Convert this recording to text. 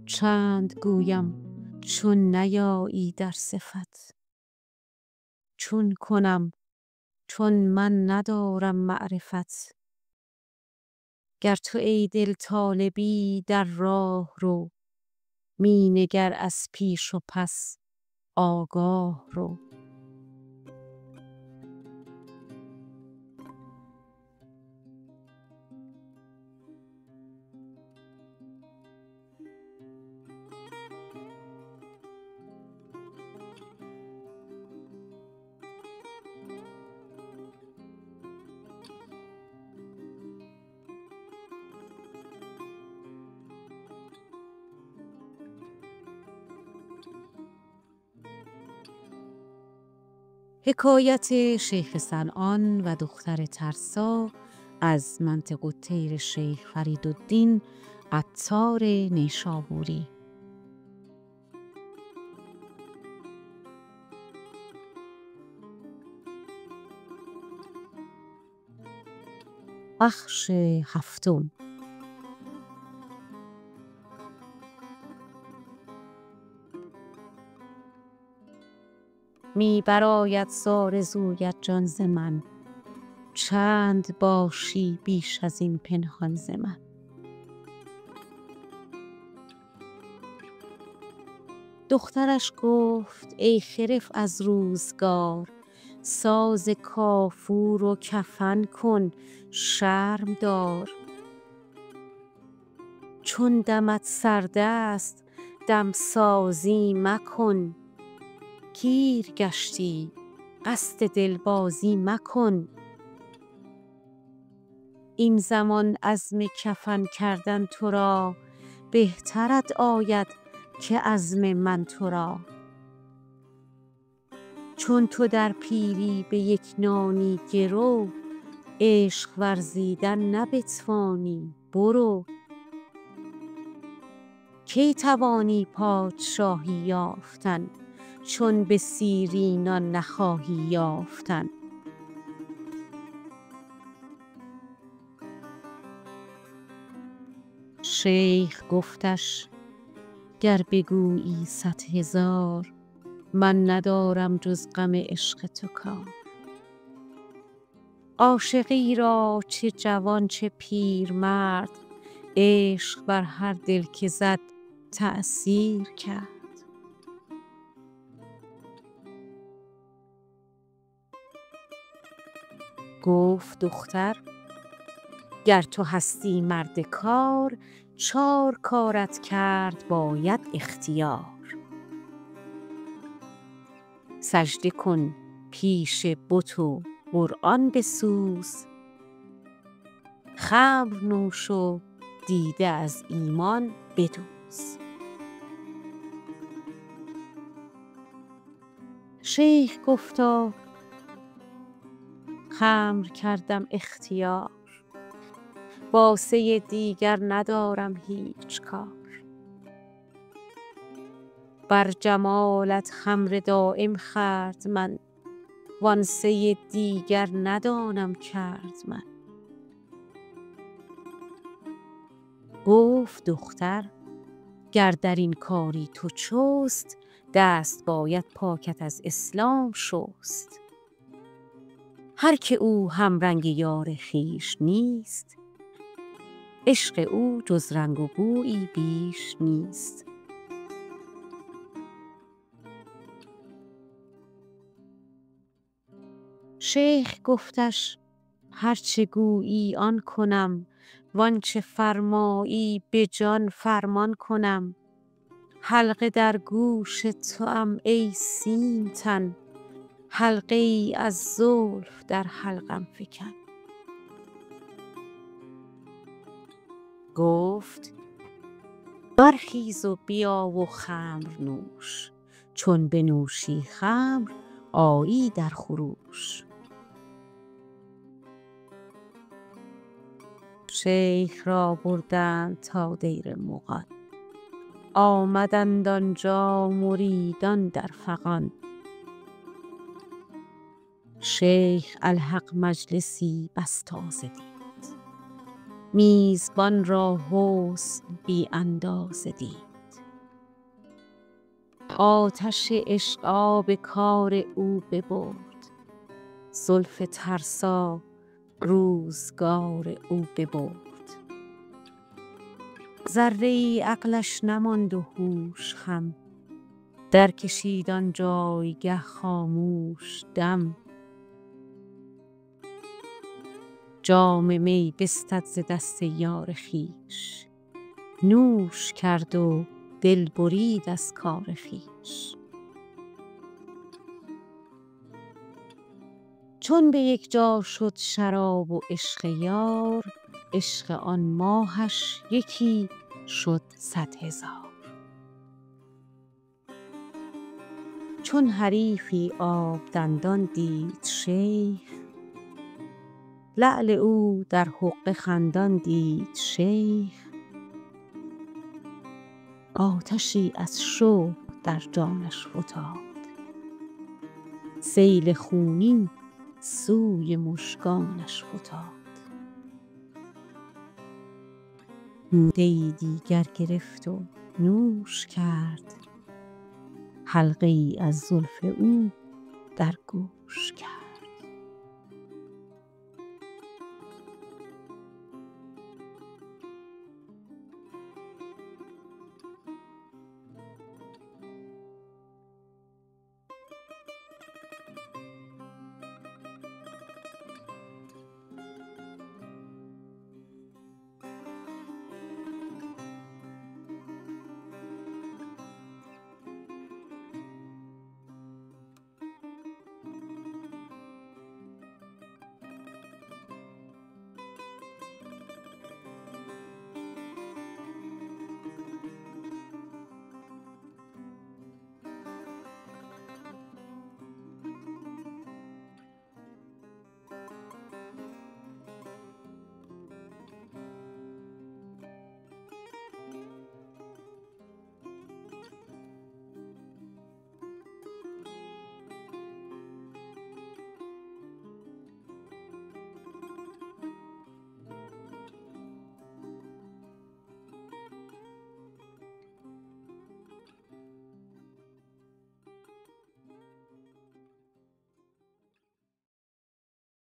چند گویم چون نیایی در صفت. چون کنم چون من ندارم معرفت. گر تو ای دل طالبی در راه رو، می نگر از پیش و پس آگاه رو. حکایت شیخ صنعان و دختر ترسا از منطق الطیر شیخ فریدالدین عطار نیشابوری. بخش هفتم. می برآید ز آرزویت جان ز من، چند باشی بیش از این پنهان ز من. دخترش گفت ای خرف از روزگار، ساز کافور و کفن کن شرم دار. چون دمت سرد است دمسازی مکن، پیر گشتی قصد دلبازی مکن. این زمان عزم کفن کردن تو را، بهترت آید که عزم من تو را. چون تو در پیری به یک نانی گرو، عشق ورزیدن نبتوانی برو. کی توانی پادشاهی یافتن، چون به سیری نان نخواهی یافتن. شیخ گفتش گر بگویی 100,000، من ندارم جز غم عشق تو کار. عاشقی را چه جوان چه پیرمرد، عشق بر هر دل که زد تأثیر کرد. گفت دختر گر تو هستی مرد کار، 4 کارت کرد باید اختیار. سجده کن پیش بت و قرآن بسوز، خمر نوش و دیده از ایمان بدوز. شیخ گفتا خمر کردم اختیار، باسه دیگر ندارم هیچ کار. بر جمالت خمر دایم خورد من، وانسه دیگر ندانم کرد من. گفت دختر گر در این کاری تو چست، دست باید پاکت از اسلام شست. هر که او همرنگ یار خویش نیست، عشق او جز رنگ و بویی بیش نیست. شیخ گفتش هرچه گویی آن کنم، وانچه فرمایی به جان فرمان کنم. حلقه در گوش توام ای سیم تن، حلقه ای از زلف در حلقم فکن. گفت برخیز و بیا و خمر نوش، چون بنوشی خمر آیی در خروش. شیخ را بردند تا دیر مغان، آمدند آنجا مریدان در فغان. شیخ الحق مجلسی بس تازه دید، میزبان را حسن بی اندازه دید. آتش عشق آب کار او ببرد، زلف ترسا روزگار او ببرد. ذره ای عقلش نماند و هوش خم، در کشید آن جایگه خاموش دم. جام می بستد ز دست یار خویش، نوش کرد و دل برید از کار خویش. چون به یک جا شد شراب و عشق یار، عشق آن ماهش یکی شد 100,000. چون حریفی آب دندان دید شیخ، لعل او در حقه خندان دید شیخ. آتشی از شوق در جانش فتاد، سیل خونین سوی مژگانش فتاد. دهی دیگر گرفت و نوش کرد، حلقه ای از زلف او در گوش کرد.